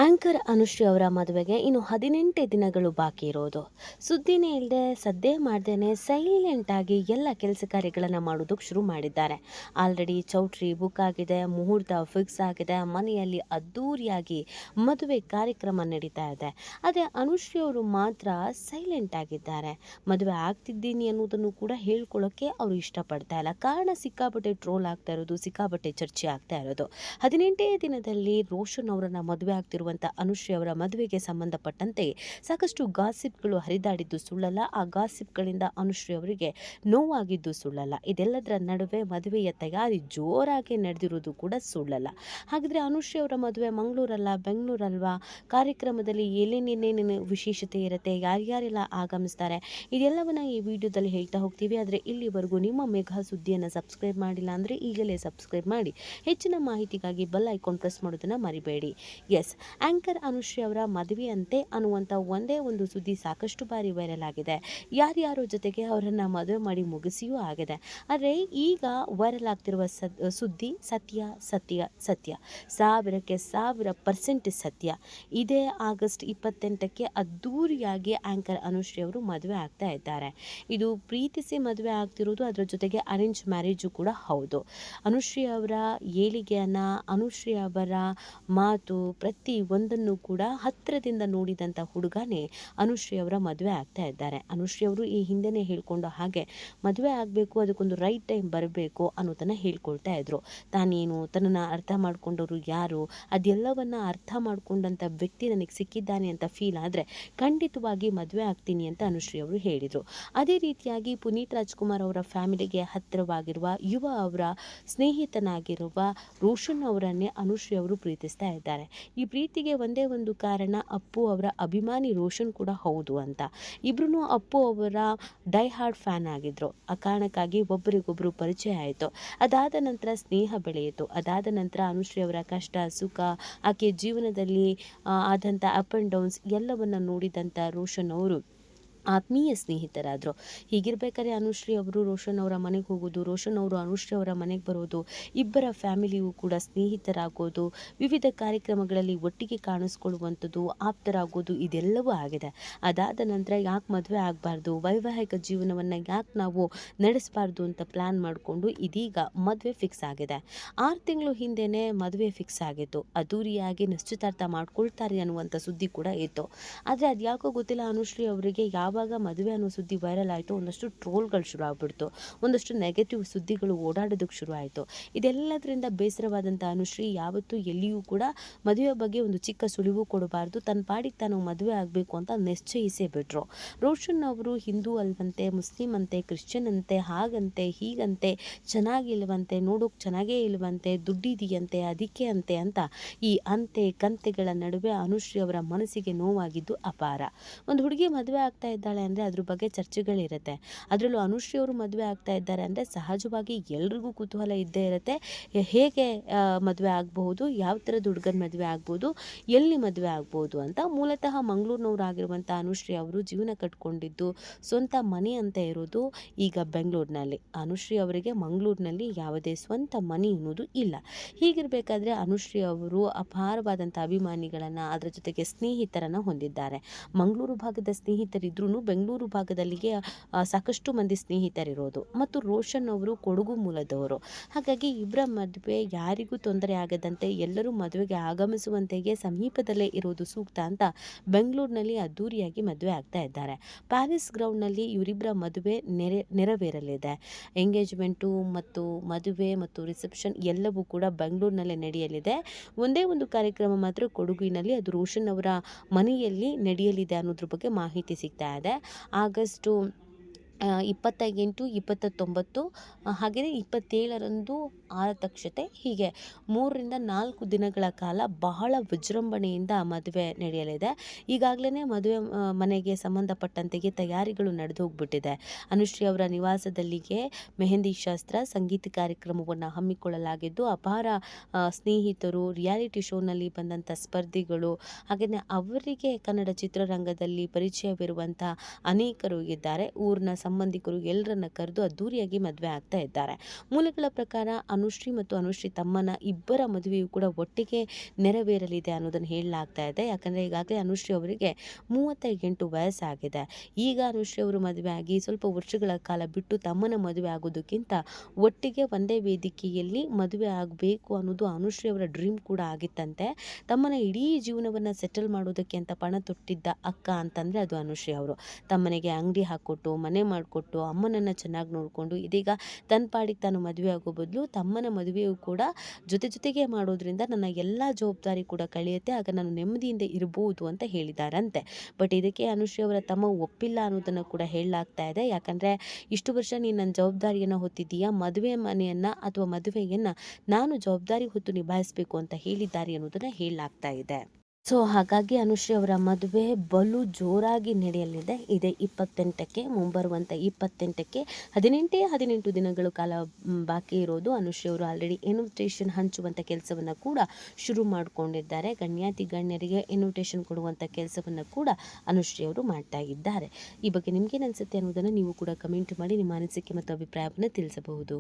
Anchor Anushree ಅವರ ಮದುವೆಗೆ ಇನ್ನು 18 ದಿನಗಳು ಬಾಕಿ ಇರೋದು. ಸುದ್ದಿನೇ ಇಲ್ಲದೆ ಸದ್ದೇ ಮಾಡ್ದೇನೆ ಸೈಲೆಂಟ್ ಆಗಿ ಎಲ್ಲ ಕೆಲಸ ಕಾರ್ಯಗಳನ್ನು ಮಾಡೋದಕ್ಕೆ ಶುರು ಮಾಡಿದ್ದಾರೆ. ಆಲ್ರೆಡಿ ಚೌಟ್ರಿ ಬುಕ್ ಆಗಿದೆ, ಮುಹೂರ್ತ ಫಿಕ್ಸ್ ಆಗಿದೆ, ಮನೆಯಲ್ಲಿ ಅದ್ದೂರಿಯಾಗಿ ಮದುವೆ ಕಾರ್ಯಕ್ರಮ ನಡೀತಾ ಇದೆ. ಅದೇ ಅನುಶ್ರೀ ಅವರು ಮಾತ್ರ ಸೈಲೆಂಟ್ ಆಗಿದ್ದಾರೆ. ಮದುವೆ ಆಗ್ತಿದ್ದೀನಿ ಅನ್ನೋದನ್ನು ಕೂಡ ಹೇಳ್ಕೊಳ್ಳೋಕ್ಕೆ ಅವರು ಇಷ್ಟಪಡ್ತಾ ಇಲ್ಲ. ಕಾರಣ ಸಿಕ್ಕಾಪಟ್ಟೆ ಟ್ರೋಲ್ ಆಗ್ತಾ ಇರೋದು, ಸಿಕ್ಕಾಪಟ್ಟೆ ಚರ್ಚೆ ಆಗ್ತಾ ಇರೋದು. 18 ದಿನದಲ್ಲಿ ರೋಷನ್ ಅವರನ್ನ ಮದುವೆ ಆಗ್ತಿರುವಂಥ ಅನುಶ್ರೀ ಅವರ ಮದುವೆಗೆ ಸಂಬಂಧಪಟ್ಟಂತೆ ಸಾಕಷ್ಟು ಗಾಸಿಪ್ಗಳು ಹರಿದಾಡಿದ್ದು ಸುಳ್ಳಲ್ಲ. ಆ ಗಾಸಿಪ್ಗಳಿಂದ ಅನುಶ್ರೀ ಅವರಿಗೆ ನೋವಾಗಿದ್ದು ಸುಳ್ಳಲ್ಲ. ಇದೆಲ್ಲದರ ನಡುವೆ ಮದುವೆಯ ತಯಾರಿ ಜೋರಾಗಿ ನಡೆದಿರುವುದು ಕೂಡ ಸುಳ್ಳಲ್ಲ. ಹಾಗಿದ್ರೆ ಅನುಶ್ರೀ ಅವರ ಮದುವೆ ಮಂಗಳೂರಲ್ಲ, ಬೆಂಗಳೂರಲ್ವಾ? ಕಾರ್ಯಕ್ರಮದಲ್ಲಿ ಏನೇನೇನೇನೇನು ವಿಶೇಷತೆ ಇರುತ್ತೆ, ಯಾರ್ಯಾರೆಲ್ಲ ಆಗಮಿಸ್ತಾರೆ, ಇದೆಲ್ಲವನ್ನ ಈ ವಿಡಿಯೋದಲ್ಲಿ ಹೇಳ್ತಾ ಹೋಗ್ತೀವಿ. ಆದರೆ ಇಲ್ಲಿವರೆಗೂ ನಿಮ್ಮ ಮೆಗಾ ಸುದ್ದಿಯನ್ನು ಸಬ್ಸ್ಕ್ರೈಬ್ ಮಾಡಿಲ್ಲ ಅಂದರೆ ಈಗಲೇ ಸಬ್ಸ್ಕ್ರೈಬ್ ಮಾಡಿ ಹೆಚ್ಚಿನ ಮಾಹಿತಿಗಾಗಿ ಬೆಲ್ ಐಕಾನ್ ಪ್ರೆಸ್ ಮಾಡೋದನ್ನು ಮರಿಬೇಡಿ. ಎಸ್, ಆಂಕರ್ ಅನುಶ್ರೀ ಅವರ ಮದುವೆ ಅಂತೆ ಅನ್ನುವಂಥ ಒಂದೇ ಒಂದು ಸುದ್ದಿ ಸಾಕಷ್ಟು ಬಾರಿ ವೈರಲ್ ಆಗಿದೆ. ಯಾರ್ಯಾರೋ ಜೊತೆಗೆ ಅವರನ್ನು ಮದುವೆ ಮಾಡಿ ಮುಗಿಸಿಯೂ ಆಗಿದೆ. ಆದರೆ ಈಗ ವೈರಲ್ ಆಗ್ತಿರುವ ಸುದ್ದಿ ಸತ್ಯ ಸತ್ಯ ಸತ್ಯ, 1000ಕ್ಕೆ 1000% ಸತ್ಯ. ಇದೇ ಆಗಸ್ಟ್ 28ಕ್ಕೆ ಅದ್ದೂರಿಯಾಗಿ ಆಂಕರ್ ಅನುಶ್ರೀ ಅವರು ಮದುವೆ ಆಗ್ತಾ ಇದ್ದಾರೆ. ಇದು ಪ್ರೀತಿಸಿ ಮದುವೆ ಆಗ್ತಿರೋದು, ಅದರ ಜೊತೆಗೆ ಅರೇಂಜ್ ಮ್ಯಾರೇಜು ಕೂಡ ಹೌದು. ಅನುಶ್ರೀ ಅವರ ಏಳಿಗೆಯನ್ನು, ಅನುಶ್ರೀ ಅವರ ಮಾತು ಪ್ರತಿ ಒಂದನ್ನು ಕೂಡ ಹತ್ತಿರದಿಂದ ನೋಡಿದಂಥ ಹುಡುಗನೇ ಅನುಶ್ರೀ ಅವರ ಮದುವೆ ಆಗ್ತಾ ಇದ್ದಾರೆ. ಅನುಶ್ರೀ ಅವರು ಈ ಹಿಂದೆನೇ ಹೇಳ್ಕೊಂಡು ಹಾಗೆ ಮದುವೆ ಆಗಬೇಕು, ಅದಕ್ಕೊಂದು ರೈಟ್ ಟೈಮ್ ಬರಬೇಕು ಅನ್ನೋದನ್ನು ಹೇಳ್ಕೊಳ್ತಾ ಇದ್ರು. ತಾನೇನು, ತನ್ನನ್ನು ಅರ್ಥ ಮಾಡ್ಕೊಂಡವರು ಯಾರು, ಅದೆಲ್ಲವನ್ನ ಅರ್ಥ ಮಾಡ್ಕೊಂಡಂಥ ವ್ಯಕ್ತಿ ನನಗೆ ಸಿಕ್ಕಿದ್ದಾನೆ ಅಂತ ಫೀಲ್ ಆದರೆ ಖಂಡಿತವಾಗಿ ಮದುವೆ ಆಗ್ತೀನಿ ಅಂತ ಅನುಶ್ರೀ ಅವರು ಹೇಳಿದರು. ಅದೇ ರೀತಿಯಾಗಿ ಪುನೀತ್ ರಾಜ್ಕುಮಾರ್ ಅವರ ಫ್ಯಾಮಿಲಿಗೆ ಹತ್ತಿರವಾಗಿರುವ ಯುವ ಅವರ ಸ್ನೇಹಿತನಾಗಿರುವ ರೋಷನ್ ಅವರನ್ನೇ ಅನುಶ್ರೀ ಅವರು ಪ್ರೀತಿಸ್ತಾ ಇದ್ದಾರೆ. ಈ ಪ್ರೀತಿಗೆ ಒಂದೇ ಒಂದು ಕಾರಣ, ಅಪ್ಪು ಅವರ ಅಭಿಮಾನಿ ರೋಷನ್ ಕೂಡ ಹೌದು ಅಂತ. ಇಬ್ರು ಅಪ್ಪು ಅವರ ಡೈ ಹಾರ್ಡ್ ಫ್ಯಾನ್ ಆಗಿದ್ರು. ಆ ಕಾರಣಕ್ಕಾಗಿ ಒಬ್ಬರಿಗೊಬ್ಬರು ಪರಿಚಯ ಆಯಿತು. ಅದಾದ ನಂತರ ಸ್ನೇಹ ಬೆಳೆಯಿತು. ಅದಾದ ನಂತರ ಅನುಶ್ರೀ ಅವರ ಕಷ್ಟ ಸುಖ, ಆಕೆ ಜೀವನದಲ್ಲಿ ಆದಂಥ ಅಪ್ ಆ್ಯಂಡ್ ಡೌನ್ಸ್ ಎಲ್ಲವನ್ನು ನೋಡಿದಂಥ ರೋಷನ್ ಅವರು ಆತ್ಮೀಯ ಸ್ನೇಹಿತರಾದರು. ಹೀಗಿರ್ಬೇಕಾದ್ರೆ ಅನುಶ್ರೀ ಅವರು ರೋಷನ್ ಅವರ ಮನೆಗೆ ಹೋಗೋದು, ರೋಷನ್ ಅವರು ಅನುಶ್ರೀ ಅವರ ಮನೆಗೆ ಬರೋದು, ಇಬ್ಬರ ಫ್ಯಾಮಿಲಿಯೂ ಕೂಡ ಸ್ನೇಹಿತರಾಗೋದು, ವಿವಿಧ ಕಾರ್ಯಕ್ರಮಗಳಲ್ಲಿ ಒಟ್ಟಿಗೆ ಕಾಣಿಸ್ಕೊಳ್ಳುವಂಥದ್ದು, ಆಪ್ತರಾಗೋದು, ಇದೆಲ್ಲವೂ ಆಗಿದೆ. ಅದಾದ ನಂತರ ಯಾಕೆ ಮದುವೆ ಆಗಬಾರ್ದು, ವೈವಾಹಿಕ ಜೀವನವನ್ನು ಯಾಕೆ ನಾವು ನಡೆಸಬಾರ್ದು ಅಂತ ಪ್ಲ್ಯಾನ್ ಮಾಡಿಕೊಂಡು ಇದೀಗ ಮದುವೆ ಫಿಕ್ಸ್ ಆಗಿದೆ. 6 ತಿಂಗಳು ಹಿಂದೆಯೇ ಮದುವೆ ಫಿಕ್ಸ್ ಆಗಿತ್ತು. ಅದ್ದೂರಿಯಾಗಿ ನಿಶ್ಚಿತಾರ್ಥ ಮಾಡ್ಕೊಳ್ತಾರೆ ಅನ್ನುವಂಥ ಸುದ್ದಿ ಕೂಡ ಇತ್ತು. ಆದರೆ ಅದು ಯಾಕೋ ಗೊತ್ತಿಲ್ಲ, ಅನುಶ್ರೀ ಅವರಿಗೆ ಯಾವಾಗ ಮದುವೆ ಅನ್ನೋ ಸುದ್ದಿ ವೈರಲ್ ಆಯಿತು, ಒಂದಷ್ಟು ಟ್ರೋಲ್ಗಳು ಶುರು ಆಗ್ಬಿಡ್ತು, ಒಂದಷ್ಟು ನೆಗೆಟಿವ್ ಸುದ್ದಿಗಳು ಓಡಾಡೋದಕ್ಕೆ ಶುರು ಆಯಿತು. ಇದೆಲ್ಲದರಿಂದ ಬೇಸರವಾದಂಥ ಅನುಶ್ರೀ ಯಾವತ್ತೂ ಎಲ್ಲಿಯೂ ಕೂಡ ಮದುವೆ ಬಗ್ಗೆ ಒಂದು ಚಿಕ್ಕ ಸುಳಿವು ಕೊಡಬಾರ್ದು, ತನ್ನ ಪಾಡಿಗೆ ತಾನು ಮದುವೆ ಆಗಬೇಕು ಅಂತ ನಿಶ್ಚಯಿಸೇ ಬಿಟ್ರು. ರೋಷನ್ ಅವರು ಹಿಂದೂ ಅಲ್ವಂತೆ, ಮುಸ್ಲಿಂ ಅಂತೆ, ಕ್ರಿಶ್ಚಿಯನ್ ಅಂತೆ, ಹಾಗಂತೆ ಹೀಗಂತೆ, ಚೆನ್ನಾಗಿಲ್ವಂತೆ, ನೋಡೋಕೆ ಚೆನ್ನಾಗೇ ಇಲ್ವಂತೆ, ದುಡ್ಡಿದೆಯಂತೆ, ಅದಕ್ಕೆ ಅಂತೆ ಅಂತ ಈ ಅಂತೆ ಕಂತೆಗಳ ನಡುವೆ ಅನುಶ್ರೀ ಅವರ ಮನಸ್ಸಿಗೆ ನೋವಾಗಿದ್ದು ಅಪಾರ. ಒಂದು ಹುಡುಗಿ ಮದುವೆ ಆಗ್ತಾ ಇದ್ದಾಳೆ ಅಂದರೆ ಅದ್ರ ಬಗ್ಗೆ ಚರ್ಚೆಗಳಿರುತ್ತೆ. ಅದರಲ್ಲೂ ಅನುಶ್ರೀ ಅವರು ಮದುವೆ ಆಗ್ತಾ ಇದ್ದಾರೆ ಅಂದರೆ ಸಹಜವಾಗಿ ಎಲ್ರಿಗೂ ಕುತೂಹಲ ಇದ್ದೇ ಇರುತ್ತೆ. ಹೇಗೆ ಮದುವೆ ಆಗಬಹುದು, ಯಾವ ಥರದ ಹುಡುಗನ ಮದುವೆ ಆಗ್ಬೋದು, ಎಲ್ಲಿ ಮದುವೆ ಆಗ್ಬೋದು ಅಂತ. ಮೂಲತಃ ಮಂಗಳೂರಿನವರಾಗಿರುವಂಥ ಅನುಶ್ರೀ ಅವರು ಜೀವನ ಕಟ್ಕೊಂಡಿದ್ದು ಸ್ವಂತ ಮನೆ ಅಂತ ಇರೋದು ಈಗ ಬೆಂಗಳೂರಿನಲ್ಲಿ. ಅನುಶ್ರೀ ಅವರಿಗೆ ಮಂಗಳೂರಿನಲ್ಲಿ ಯಾವುದೇ ಸ್ವಂತ ಮನೆ ಅನ್ನೋದು ಇಲ್ಲ. ಹೀಗಿರಬೇಕಾದ್ರೆ ಅನುಶ್ರೀ ಅವರು ಅಪಾರವಾದಂಥ ಅಭಿಮಾನಿಗಳನ್ನು, ಅದರ ಜೊತೆಗೆ ಸ್ನೇಹಿತರನ್ನು ಹೊಂದಿದ್ದಾರೆ. ಮಂಗಳೂರು ಭಾಗದ ಸ್ನೇಹಿತರಿದ್ರೂ ಬೆಂಗಳೂರು ಭಾಗದಲ್ಲಿಗೆ ಸಾಕಷ್ಟು ಮಂದಿ ಸ್ನೇಹಿತರಿರೋದು. ಮತ್ತು ರೋಷನ್ ಅವರು ಕೊಡಗು ಮೂಲದವರು. ಹಾಗಾಗಿ ಇಬ್ಬರ ಮದುವೆ ಯಾರಿಗೂ ತೊಂದರೆ ಆಗದಂತೆ ಎಲ್ಲರೂ ಮದುವೆಗೆ ಆಗಮಿಸುವಂತೆಯೇ ಸಮೀಪದಲ್ಲೇ ಇರೋದು ಸೂಕ್ತ ಅಂತ ಬೆಂಗಳೂರಿನಲ್ಲಿ ಅದ್ದೂರಿಯಾಗಿ ಮದುವೆ ಆಗ್ತಾ ಇದ್ದಾರೆ. ಪ್ಯಾಲೇಸ್ ಗ್ರೌಂಡ್ನಲ್ಲಿ ಇವರಿಬ್ಬರ ಮದುವೆ ನೆರವೇರಲಿದೆ. ಎಂಗೇಜ್ಮೆಂಟು ಮತ್ತು ಮದುವೆ ಮತ್ತು ರಿಸೆಪ್ಷನ್ ಎಲ್ಲವೂ ಕೂಡ ಬೆಂಗಳೂರಿನಲ್ಲೇ ನಡೆಯಲಿದೆ. ಒಂದೇ ಒಂದು ಕಾರ್ಯಕ್ರಮ ಮಾತ್ರ ಕೊಡಗಿನಲ್ಲಿ, ಅದು ರೋಷನ್ ಅವರ ಮನೆಯಲ್ಲಿ ನಡೆಯಲಿದೆ ಅನ್ನೋದ್ರ ಬಗ್ಗೆ ಮಾಹಿತಿ ಸಿಗ್ತಾ ಇದೆ. ಆಗಸ್ಟು 28, 29 ಹಾಗೆಯೇ 27ರಂದು ಆರತಕ್ಷತೆ, ಹೀಗೆ 3ರಿಂದ 4 ದಿನಗಳ ಕಾಲ ಬಹಳ ವಿಜೃಂಭಣೆಯಿಂದ ಮದುವೆ ನಡೆಯಲಿದೆ. ಈಗಾಗಲೇ ಮದುವೆ ಮನೆಗೆ ಸಂಬಂಧಪಟ್ಟಂತೆಯೇ ತಯಾರಿಗಳು ನಡೆದು ಹೋಗ್ಬಿಟ್ಟಿದೆ. ಅನುಶ್ರೀ ಅವರ ನಿವಾಸದಲ್ಲಿಗೆ ಮೆಹಂದಿ ಶಾಸ್ತ್ರ, ಸಂಗೀತ ಕಾರ್ಯಕ್ರಮವನ್ನು ಹಮ್ಮಿಕೊಳ್ಳಲಾಗಿದ್ದು ಅಪಾರ ಸ್ನೇಹಿತರು, ರಿಯಾಲಿಟಿ ಶೋನಲ್ಲಿ ಬಂದಂಥ ಸ್ಪರ್ಧಿಗಳು, ಹಾಗೆಯೇ ಅವರಿಗೆ ಕನ್ನಡ ಚಿತ್ರರಂಗದಲ್ಲಿ ಪರಿಚಯವಿರುವಂಥ ಅನೇಕರು ಇದ್ದಾರೆ. ಊರಿನ ಸಂಬಂಧಿಕರು ಎಲ್ಲರನ್ನ ಕರೆದು ಅದ್ದೂರಿಯಾಗಿ ಮದುವೆ ಆಗ್ತಾ ಇದ್ದಾರೆ. ಮೂಲಗಳ ಪ್ರಕಾರ ಅನುಶ್ರೀ ಮತ್ತು ಅನುಶ್ರೀ ತಮ್ಮನ ಇಬ್ಬರ ಮದುವೆಯು ಕೂಡ ಒಟ್ಟಿಗೆ ನೆರವೇರಲಿದೆ ಅನ್ನೋದನ್ನು ಹೇಳಲಾಗ್ತಾ ಇದೆ. ಯಾಕಂದರೆ ಈಗಾಗಲೇ ಅನುಶ್ರೀ ಅವರಿಗೆ 38 ವಯಸ್ಸಾಗಿದೆ. ಈಗ ಅನುಶ್ರೀ ಅವರು ಮದುವೆ ಆಗಿ ಸ್ವಲ್ಪ ವರ್ಷಗಳ ಕಾಲ ಬಿಟ್ಟು ತಮ್ಮನ ಮದುವೆ ಆಗೋದಕ್ಕಿಂತ ಒಟ್ಟಿಗೆ ಒಂದೇ ವೇದಿಕೆಯಲ್ಲಿ ಮದುವೆ ಆಗಬೇಕು ಅನ್ನೋದು ಅನುಶ್ರೀ ಅವರ ಡ್ರೀಮ್ ಕೂಡ ಆಗಿತ್ತಂತೆ. ತಮ್ಮನ ಇಡೀ ಜೀವನವನ್ನು ಸೆಟಲ್ ಮಾಡೋದಕ್ಕೆ ಅಂತ ಪಣ ತೊಟ್ಟಿದ್ದ ಅಕ್ಕ ಅಂತಂದರೆ ಅದು ಅನುಶ್ರೀ ಅವರು. ತಮ್ಮನಿಗೆ ಅಂಗಡಿ ಹಾಕ್ಕೊಟ್ಟು, ಮನೆ ಮಾಡಿಕೊಟ್ಟು, ಅಮ್ಮನನ್ನು ಚೆನ್ನಾಗಿ ನೋಡಿಕೊಂಡು ಇದೀಗ ತನ್ನ ಪಾಡಿಗೆ ತಾನು ಮದುವೆ ಆಗೋ ಬದಲು ತಮ್ಮನ ಮದುವೆಯು ಕೂಡ ಜೊತೆಗೆ ಮಾಡೋದ್ರಿಂದ ನನ್ನ ಎಲ್ಲ ಜವಾಬ್ದಾರಿ ಕೂಡ ಕಳೆಯುತ್ತೆ, ಆಗ ನಾನು ನೆಮ್ಮದಿಯಿಂದ ಇರ್ಬೋದು ಅಂತ ಹೇಳಿದಾರಂತೆ. ಬಟ್ ಇದಕ್ಕೆ ಅನುಶ್ರೀ ಅವರ ತಮ್ಮ ಒಪ್ಪಿಲ್ಲ ಅನ್ನೋದನ್ನು ಕೂಡ ಹೇಳಲಾಗ್ತಾ ಇದೆ. ಯಾಕಂದರೆ ಇಷ್ಟು ವರ್ಷ ನೀನು ನನ್ನ ಜವಾಬ್ದಾರಿಯನ್ನು ಹೊತ್ತಿದ್ದೀಯಾ, ಮದುವೆ ಮನೆಯನ್ನು ಅಥವಾ ಮದುವೆಯನ್ನು ನಾನು ಜವಾಬ್ದಾರಿ ಹೊತ್ತು ನಿಭಾಯಿಸಬೇಕು ಅಂತ ಹೇಳಿದ್ದಾರೆ ಅನ್ನೋದನ್ನು ಹೇಳಲಾಗ್ತಾ ಇದೆ. ಸೊ ಹಾಗಾಗಿ ಅನುಶ್ರೀ ಅವರ ಮದುವೆ ಬಲು ಜೋರಾಗಿ ನಡೆಯಲಿದೆ. ಇದೇ 28ಕ್ಕೆ, ಮುಂಬರುವಂಥ 28ಕ್ಕೆ 18 ದಿನಗಳು ಕಾಲ ಬಾಕಿ ಇರೋದು. ಅನುಶ್ರೀ ಅವರು ಆಲ್ರೆಡಿ ಇನ್ವಿಟೇಷನ್ ಹಂಚುವಂಥ ಕೆಲಸವನ್ನು ಕೂಡ ಶುರು ಮಾಡಿಕೊಂಡಿದ್ದಾರೆ. ಗಣ್ಯಾತಿ ಗಣ್ಯರಿಗೆ ಇನ್ವಿಟೇಷನ್ ಕೊಡುವಂಥ ಕೆಲಸವನ್ನು ಕೂಡ ಅನುಶ್ರೀ ಅವರು ಮಾಡ್ತಾ ಇದ್ದಾರೆ. ಈ ಬಗ್ಗೆ ನಿಮಗೇನು ಅನಿಸುತ್ತೆ ಅನ್ನೋದನ್ನು ನೀವು ಕೂಡ ಕಮೆಂಟ್ ಮಾಡಿ ನಿಮ್ಮ ಅನಿಸಿಕೆ ಮತ್ತು ಅಭಿಪ್ರಾಯವನ್ನು ತಿಳಿಸಬಹುದು.